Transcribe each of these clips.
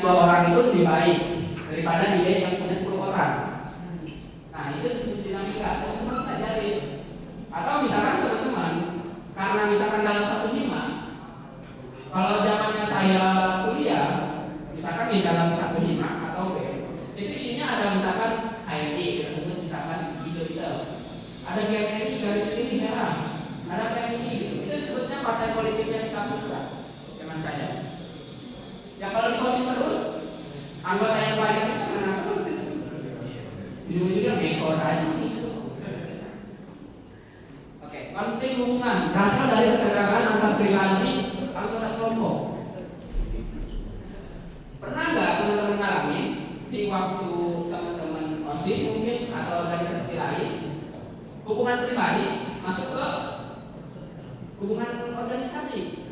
2 orang itu lebih baik daripada ide yang punya 10 orang. Nah, itu disebut dinamika. Teman-teman pelajari. Atau misalkan teman-teman, karena misalkan dalam satu hima, kalau zamannya saya kuliah, misalkan di dalam satu hima atau B, itu isinya ada misalkan HMI, kita sebut misalkan hijau-hijau, ada GMI garis ini merah, ada PMI gitu. Itu disebutnya partai politiknya di kampus lah, zaman saya. Ya kalau di voting terus, anggota yang banyak itu menang terus. Ujung-ujungnya ekor aja gitu. Oke, konflik hubungan berasal dari ketegangan antar pribadi anggota kelompok. Pernah nggak teman-teman ngalamin di waktu teman-teman OSIS mungkin atau organisasi lain, hubungan pribadi masuk ke hubungan organisasi?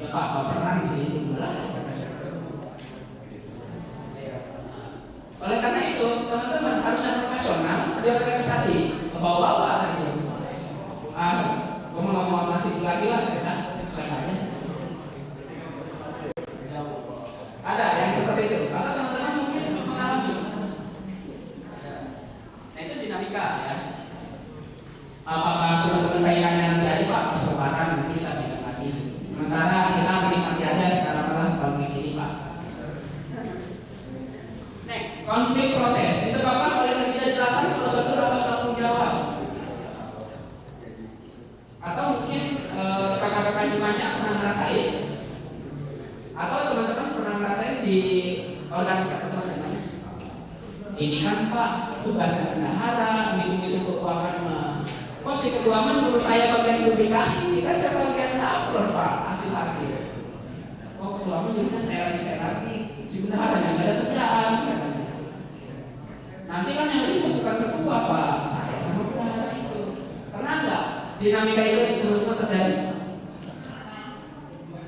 Ya Pak, pernah sih itu lah. Oleh karena itu, teman-teman harusnya profesional di organisasi, bawa-bawa aja. Gue mau ngomong masih lagi lah, ya, aja. Ada yang seperti itu. Atau teman-teman mungkin mengalami. Nah itu dinamika ya. Apakah teman-teman bayangannya nanti aja Pak, kesempatan nanti kita pegang lagi. Sementara kita menikmati aja sekarang malah tahun ini Pak. Next, konflik proses disebabkan oleh ketidakjelasan prosedur atau tanggung jawab. Atau mungkin kakak-kakak imannya pernah ngerasain, atau teman-teman pernah ngerasain di organisasi teman-teman. Ini kan Pak, tugasnya bendahara, gitu-gitu keuangan mah. Kok si ketua menurut saya bagian publikasi, kan saya bagian upload Pak, hasil-hasil. Oh ketua menyuruhnya saya lagi, si bendahara yang ada kerjaan katanya. Nanti kan yang ribut bukan ketua Pak, saya sama bendahara itu. Pernah nggak dinamika itu teman-teman terjadi?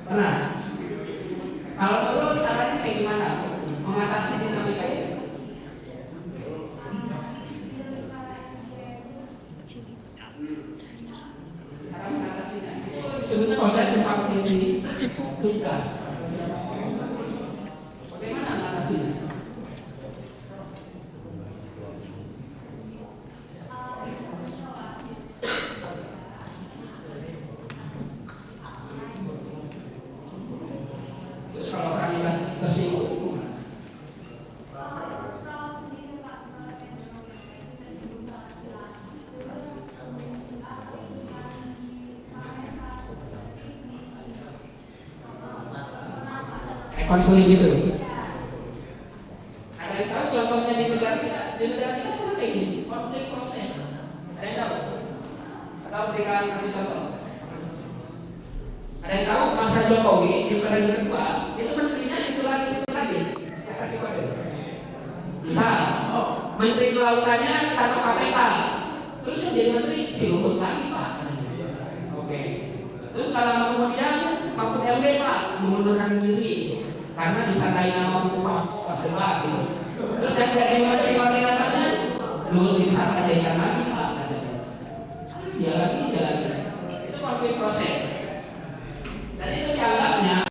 Pernah? Kalau dulu caranya kayak gimana mengatasi dinamika itu? Cara mengatasinya sebetulnya kalau saya tempat ini tugas. Bagaimana mengatasinya? Terus kalau orang yang tersinggung, konseling gitu. Ada yang tahu contohnya di negara kita? Di negara kita pernah kayak gini, konflik proses. Ada yang tahu? Atau berikan kasih contoh? Ada yang tahu masa Jokowi di periode kedua itu menterinya situ lagi. Saya kasih kode. Misal, menteri kelautannya ditangkap KPK, terus yang jadi menteri si Luhut lagi Pak. Oke. Terus kalau kemudian Mahfud MD Pak mengundurkan diri karena disantai nama hukum pas debat gitu. Terus yang jadi menteri koordinatornya Luhut disantai lagi Pak. Dia lagi. Itu konflik proses. Dan itu dianggapnya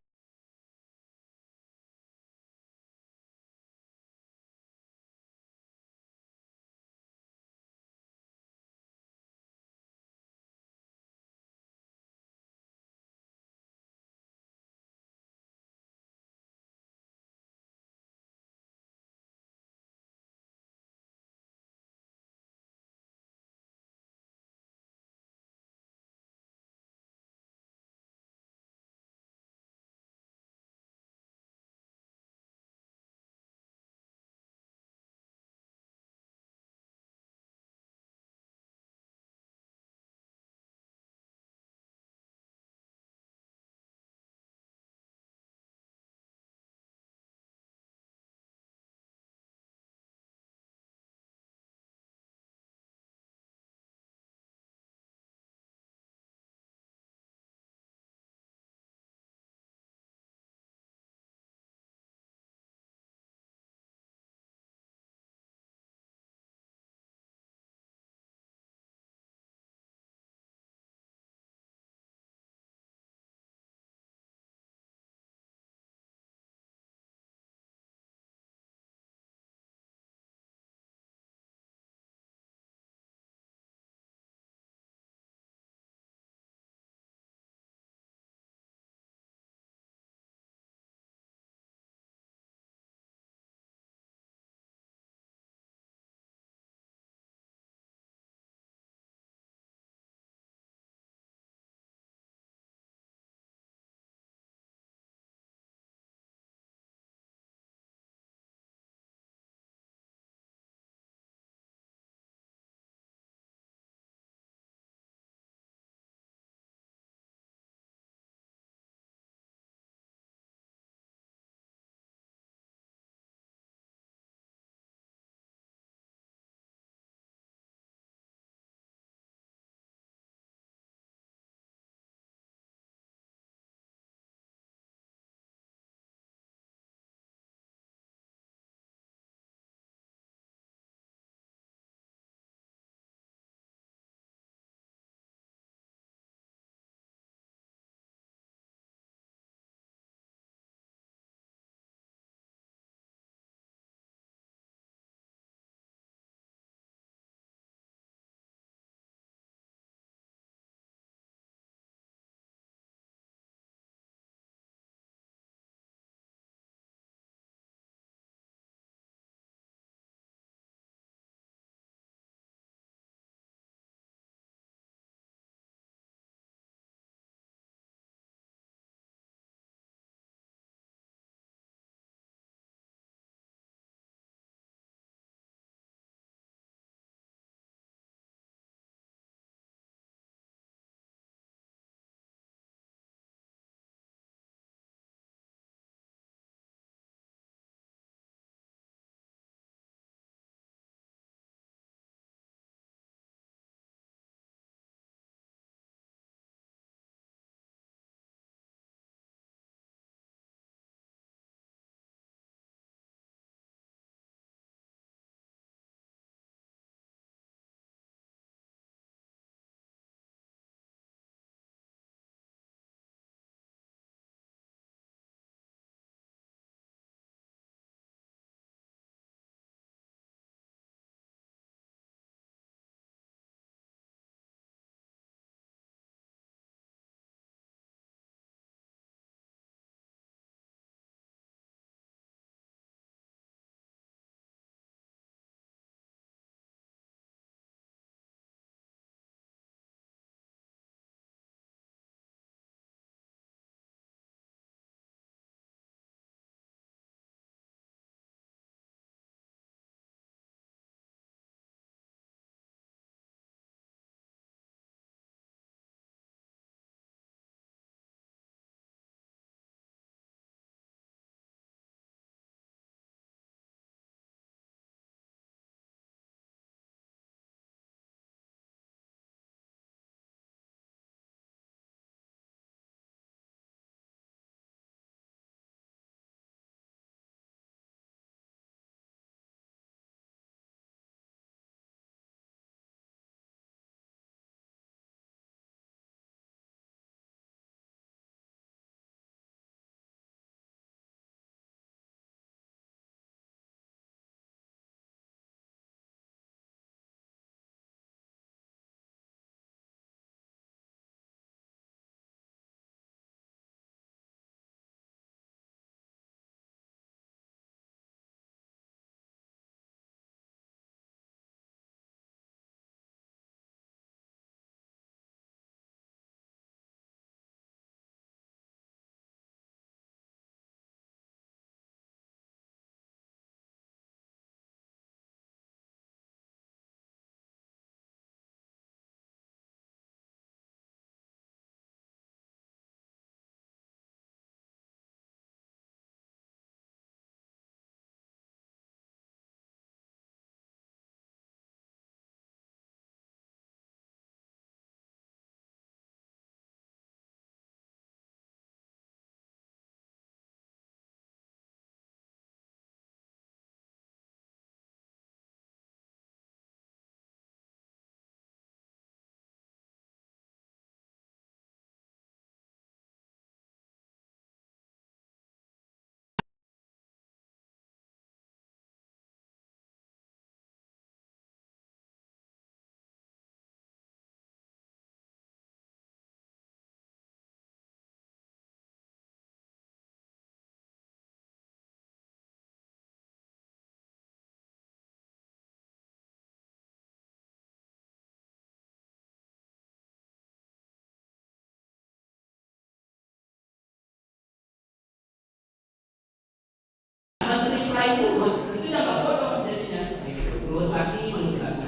selain Luhut itu yang gak bodoh jadinya. Luhut lagi, menurut lagi.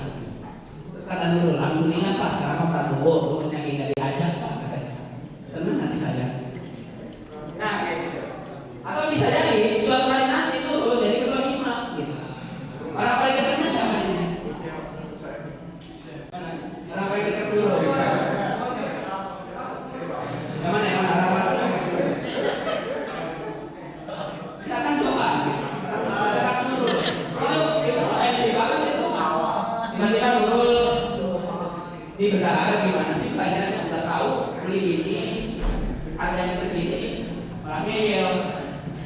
Terus kata Nurul, alhamdulillah Pak sekarang Pak Prabowo, Luhutnya gak diajak Pak. Senang hati saya. Nah kayak gitu. Atau bisa jadi suatu hari nanti Nurul jadi ketua hima gitu. Orang paling dekatnya siapa di sini? Orang paling dekat Nurul. Yang mana harapan? Misalkan coba dekat Nurul. Itu potensi banget itu. Tiba-tiba Nurul di bendahara gimana sih banyak udah tahu beli ini harganya segini malah ngeyel.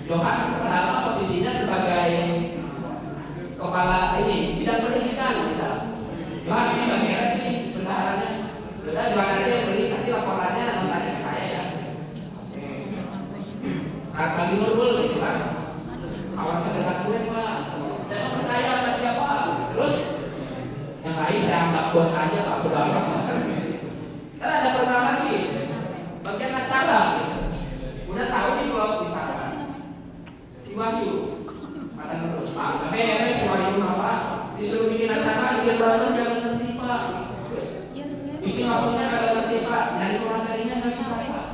Johan padahal posisinya sebagai kepala ini bidang pendidikan misal. Johan ini bagaimana sih bendaharanya? Sudah Johan aja yang beli, nanti laporannya notanya ke saya ya. Bagi Nurul gitu kan. Awalnya dekat gue Pak, saya mau percaya sama dia Pak. Terus yang lain saya anggap bos aja Pak, udah amat. Ntar ada program lagi, bagian acara. Udah tahu nih kalau misalkan si Wahyu, kata Nurul, Pak, si Wahyu apa? Disuruh bikin acara, bikin berantem jangan ngerti Pak. Bikin waktunya kagak ngerti Pak, dari pematerinya nggak bisa Pak.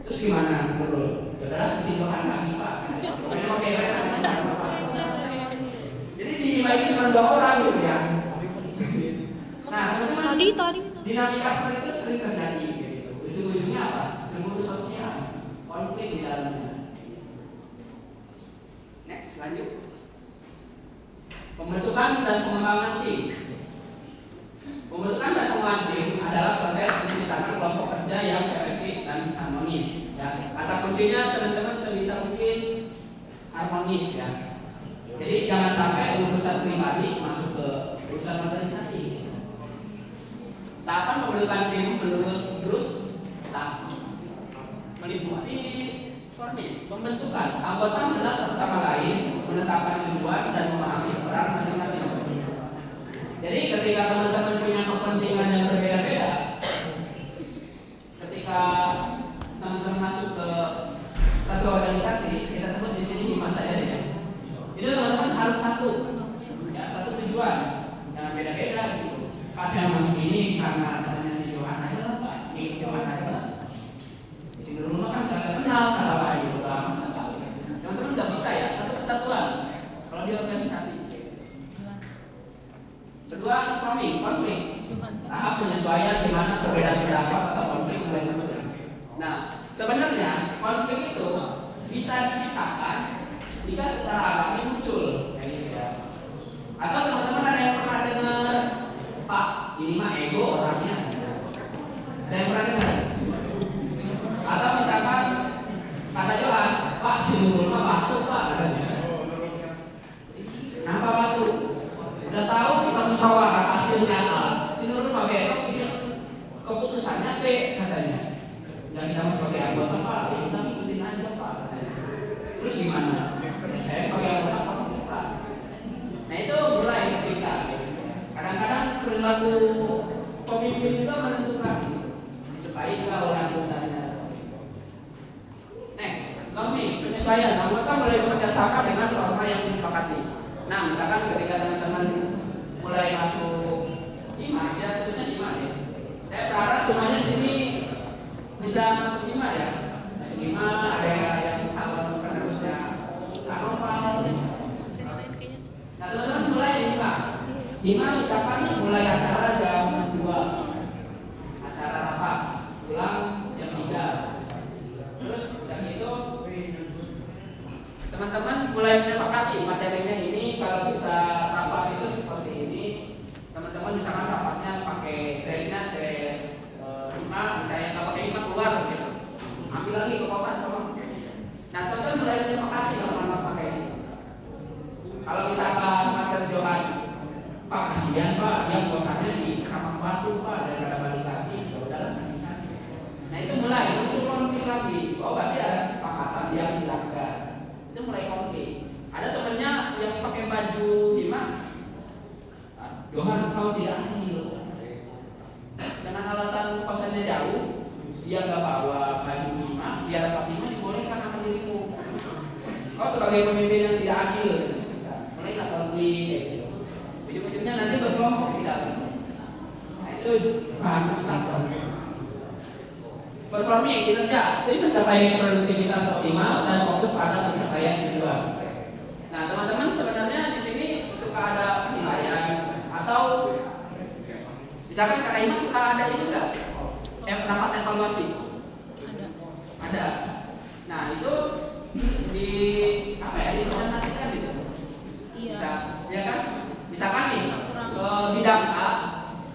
Terus gimana Nurul? Yaudahlah si Johan lagi Pak. Pokoknya mau beres sama Pak. Jadi di hima ini cuma 2 orang gitu ya. Nah, teman-teman, dinamika seperti itu sering terjadi gitu. Ujung-ujungnya apa? Cemburu sosial, konflik di dalamnya. Next, lanjut. Pembentukan dan pengembangan tim. Pembentukan dan pengembangan tim adalah proses menciptakan kelompok kerja yang efektif dan harmonis. Ya, kata kuncinya teman-teman sebisa mungkin harmonis ya. Jadi jangan sampai urusan pribadi masuk ke urusan organisasi. Tahapan pembentukan tim menurut Bruce meliputi pembentukan anggota mengenal satu sama lain, menetapkan tujuan dan memahami peran masing-masing. Jadi ketika teman-teman punya kepentingan yang berbeda-beda, ketika teman-teman masuk ke satu organisasi, kita sebut di sini hima saja ya. Itu teman-teman harus satu tujuan, jangan beda-beda gitu. Pas yang masuk ini karena namanya si Johan aja lah Pak, si Johan aja lah. Si Nurul kan kagak kenal kata Pak Ayu, udah amat sekali. Teman-teman udah bisa ya, satu kesatuan kalau di organisasi. Kedua, konflik. Tahap penyesuaian di mana perbedaan pendapat atau konflik mulai muncul. Nah, sebenarnya konflik itu bisa diciptakan, bisa secara alami muncul, kayak gitu ya. Atau teman-teman ada yang pernah dengar, Pak, ini mah ego orangnya. Ada yang pernah dengar? Atau misalkan kata Johan, Pak, si Nurul mah batu Pak, katanya. Kenapa batu? Udah tahu kita musyawarah hasilnya A, si Nurul mah besok bikin keputusannya B, katanya. Dan kita masih sebagai anggota Pak, ya kita ikutin aja Pak, katanya. Terus gimana? Ya, saya sebagai anggota Pak. Nah itu mulai ketika kadang-kadang perilaku pemimpin juga menentukan disukai nggak oleh anggotanya. Next, penyesuaian. Anggota mulai bekerja sama dengan norma yang disepakati. Nah, misalkan ketika teman-teman mulai masuk hima, ya sebetulnya hima ya. Saya berharap semuanya di sini bisa masuk hima ya. Masuk hima ada yang calon penerusnya Kanopal. Nah, teman-teman mulai hima. Hima misalkan mulai acara jam 2, acara rapat, pulang jam 3. Terus udah gitu teman-teman mulai menyepakati materinya ini. Kalau kita rapat itu seperti ini, teman-teman misalkan rapatnya pakai dressnya dress hima, misalnya nggak pakai hima keluar gitu, ambil lagi ke kosan sama. Nah teman-teman mulai menyepakati teman-teman pakai ini. Kalau misalkan Mas Johan, Pak kasihan Pak, dia kosannya di Keramat Batu Pak, daripada balik lagi, ya udahlah kasihan. Nah itu mulai muncul konflik lagi. Oh berarti ada kesepakatan yang dilanggar. Itu mulai konflik. Ada temennya yang pakai baju hima, Johan kau tidak adil. Dengan alasan kosannya jauh, dia nggak bawa baju hima, dia dapat hima dibolehkan sama dirimu. Kau sebagai pemimpin yang tidak adil, mulai nggak konflik, kayak gitu. Ujung-ujungnya nanti berkelompok tidak. Nah itu bahan rusak. Performing kinerja, jadi pencapaian produktivitas optimal dan fokus pada pencapaian tujuan. Nah teman-teman sebenarnya di sini suka ada penilaian atau misalkan Kak Raima suka ada itu enggak? Rapat evaluasi? Ada. Nah itu di apa ya? Dipresentasikan gitu. Iya. Ya kan? Misalkan nih bidang A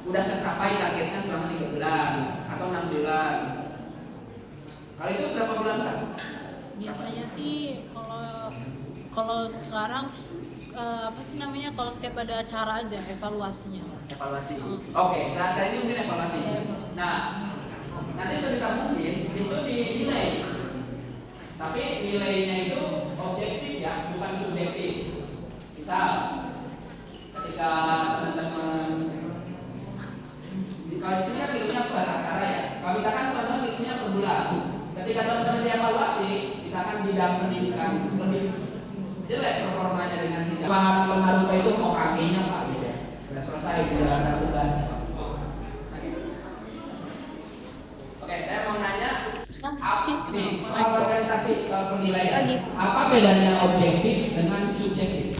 udah tercapai targetnya selama 3 bulan atau 6 bulan. Kalau itu berapa bulan Kak? Biasanya sih kalau sekarang apa sih namanya, kalau setiap ada acara aja evaluasinya. Evaluasi. Oke, saat ini mungkin evaluasi. Nah, nanti sebisa mungkin itu dinilai. Tapi nilainya itu objektif ya, bukan subjektif. Misal ketika teman-teman kalau di sini kan nilainya per acara ya. Kalau misalkan teman-teman nilainya per bulan, ketika teman-teman dievaluasi, misalkan bidang pendidikan lebih jelek performanya dengan bidang pengaruh itu mau kakinya Pak gitu ya. Sudah selesai menjalankan tugas. Oke, saya mau nanya nih, soal organisasi, soal penilaian. Apa bedanya objektif dengan subjektif?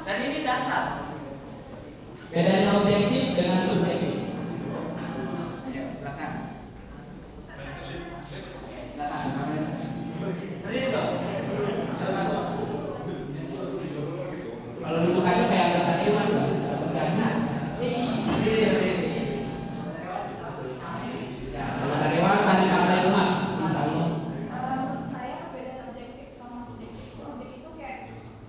Dan ini dasar. Bedanya objektif dengan subjektif. Ya, silakan. Silakan. Tadi dong. Kalau duduk aja kayak anggota dewan, Bang. Satu gaji. Ya, anggota dewan tadi partai umat, Insya Allah. Saya perbedaan objektif sama subjektif. Objektif itu kayak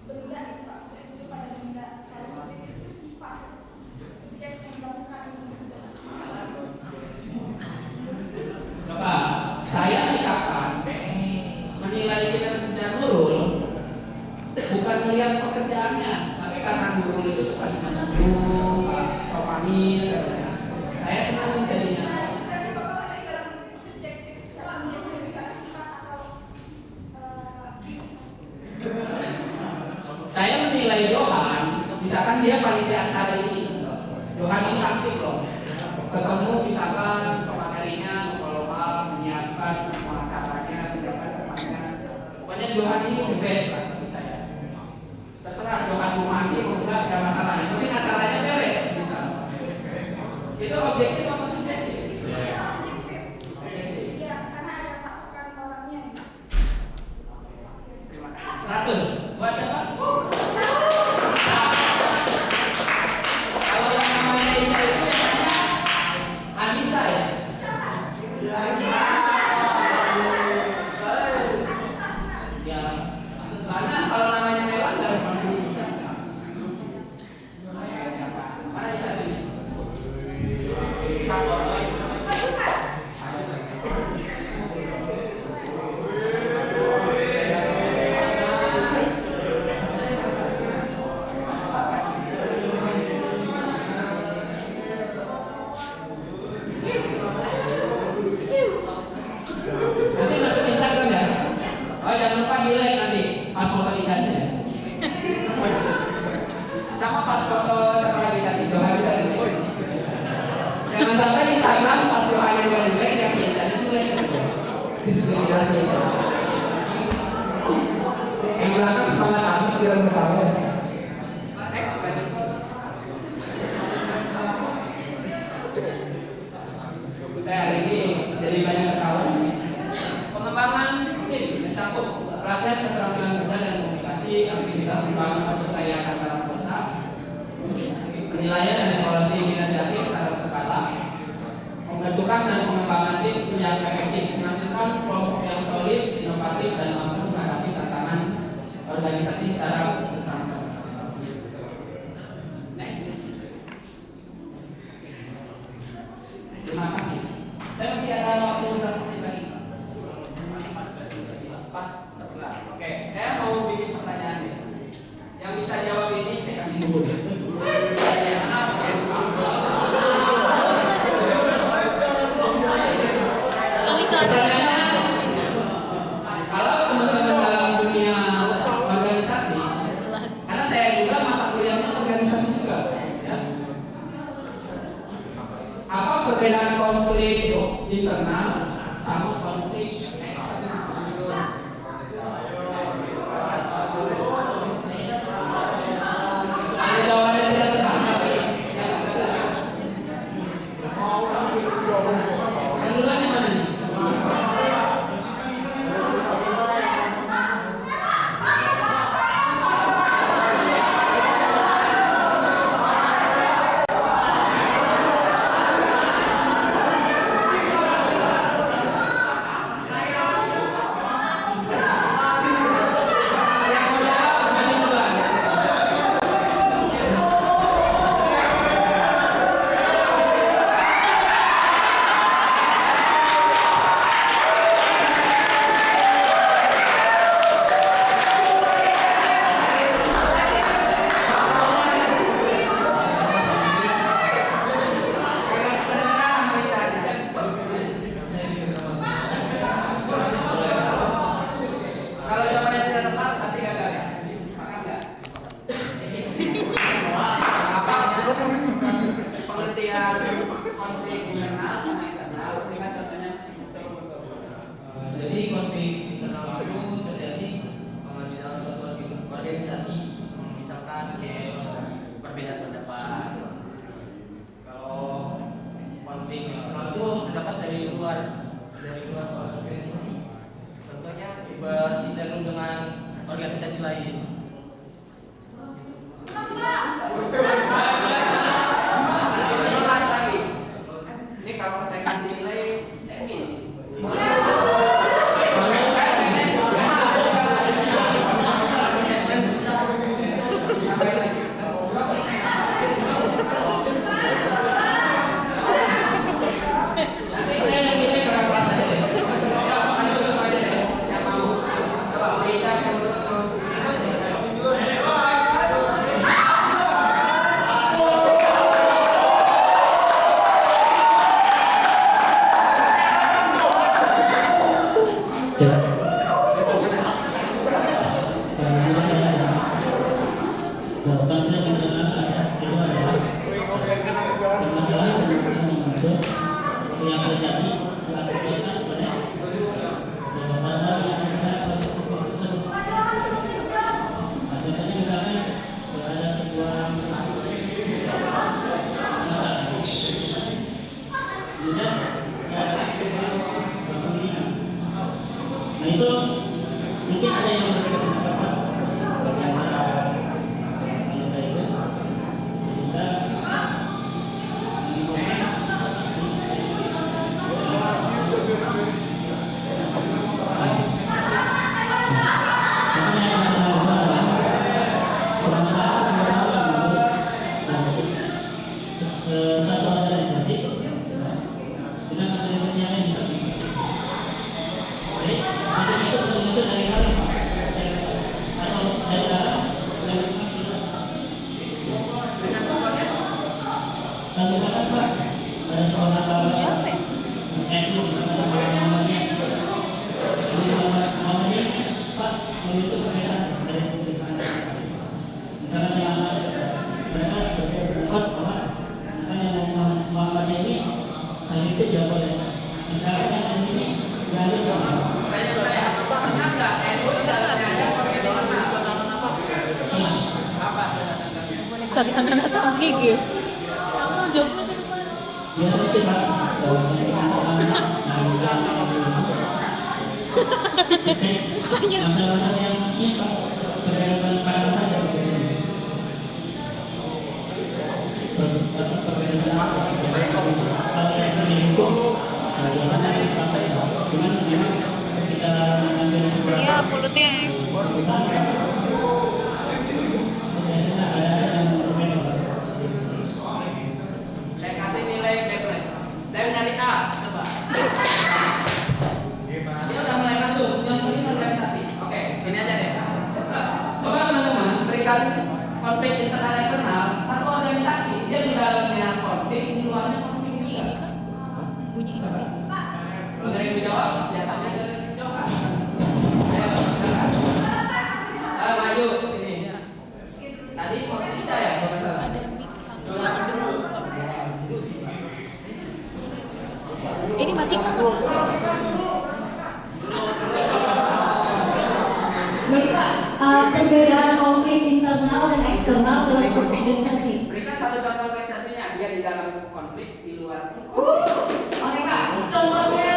benda gitu Pak. Itu pada benda. Kalau subjektif itu sifat. Objek yang dilakukan. Coba, saya misalkan menilai kinerja Nurul bukan melihat pekerjaannya, tapi karena Nurul itu suka senyum-senyum, sopanis, katanya. Saya senang jadinya. Berarti Bapak ada dalam subjektif dalam dia bisa sifat atau Saya menilai Johan, misalkan dia panitia acara ini. Johan ini aktif loh. Ketemu misalkan pematerinya, mengelola, menyiapkan semua acaranya, mendapat temannya. Pokoknya Johan ini the best lah bagi saya. Terserah Johan mau mati mau enggak, ada masalah. Yang penting acaranya beres. Misalnya. Itu objektif apa subjektif? objektif? Iya, karena ada patokan orangnya. Terima kasih. 100. Buat siapa? Kalau yang namanya Isa itu biasanya Anissa ya? Ya, karena kalau namanya Melan nggak harus masih Isa. Mana Isa sih? Nanti masuk Instagram ya. Oh jangan lupa di like nanti pas foto Isanya ya. Sama pas foto sama lagi tadi Johan juga di like. Jangan sampai di Instagram pas Johan juga di like yang si Isanya di like. Diskriminasi. Yang belakang semangat kami kira bertawa. Next saya hari ini jadi banyak ketahuan. Pengembangan tim mencakup pelatihan keterampilan kerja dan komunikasi, aktivitas membangun kepercayaan antar anggota, penilaian dan evaluasi kinerja tim secara berkala, pembentukan dan pengembangan tim yang efektif, menghasilkan kelompok yang solid, inovatif dan mampu menghadapi tantangan organisasi secara bersama-sama. Next. Terima kasih. Saya masih ada waktu berapa menit lagi? Pas 14. Oke, saya mau bikin pertanyaan nih. Yang bisa jawab ini saya kasih dulu. organisasi. Misalkan kayak perbedaan pendapat. Kalau konflik eksternal itu dapat dari luar organisasi. Contohnya bersinergi dengan organisasi lain. Ini kalau saya kasih nilai cekin. Nah itu mungkin ada yang berbeda pendapat di antara anggota itu sehingga satu organisasi dengan organisasi yang lain bisa. Jadi itu muncul dari hal atau dari dalam yang misalkan Pak ada seorang bapak itu misalkan namanya Pak membentuk perbedaan dari sisi pandang. Misalkan yang mereka berpendapat bahwa misalnya yang Muhammadiyah ini hal itu tidak boleh. Misalkan yang ini jalur Sekali tangan atau gigi. Kamu jawabnya dari mana? biasanya sih Pak masalah-masalah yang ini Pak perbedaan pandangan saja perbedaan kalau yang sering hukum biasanya sampai cuman memang kita mengambil sebuah Iya, mulutnya. keputusan biasanya ada yang berbeda Pak. Saya kasih nilai B+. Saya nyari A, coba. Ini udah mulai masuk. Yang penting organisasi. Oke, ini aja deh. Coba teman-teman berikan konflik internal eksternal satu organisasi dia di dalamnya konflik, di luarnya konflik Bunyi juga. ini kan? Bunyi ini. Kalau dari yang jawab, senjatanya dari jawab. Ayo, silakan. Ayo maju sini. Tadi mau baca ya, kalau nggak salah. Ada mic. Ini mati. Baik Pak, perbedaan konflik internal dan eksternal dalam organisasi. Berikan satu contoh organisasinya, dia di dalam konflik, di luar. Oke Pak, contohnya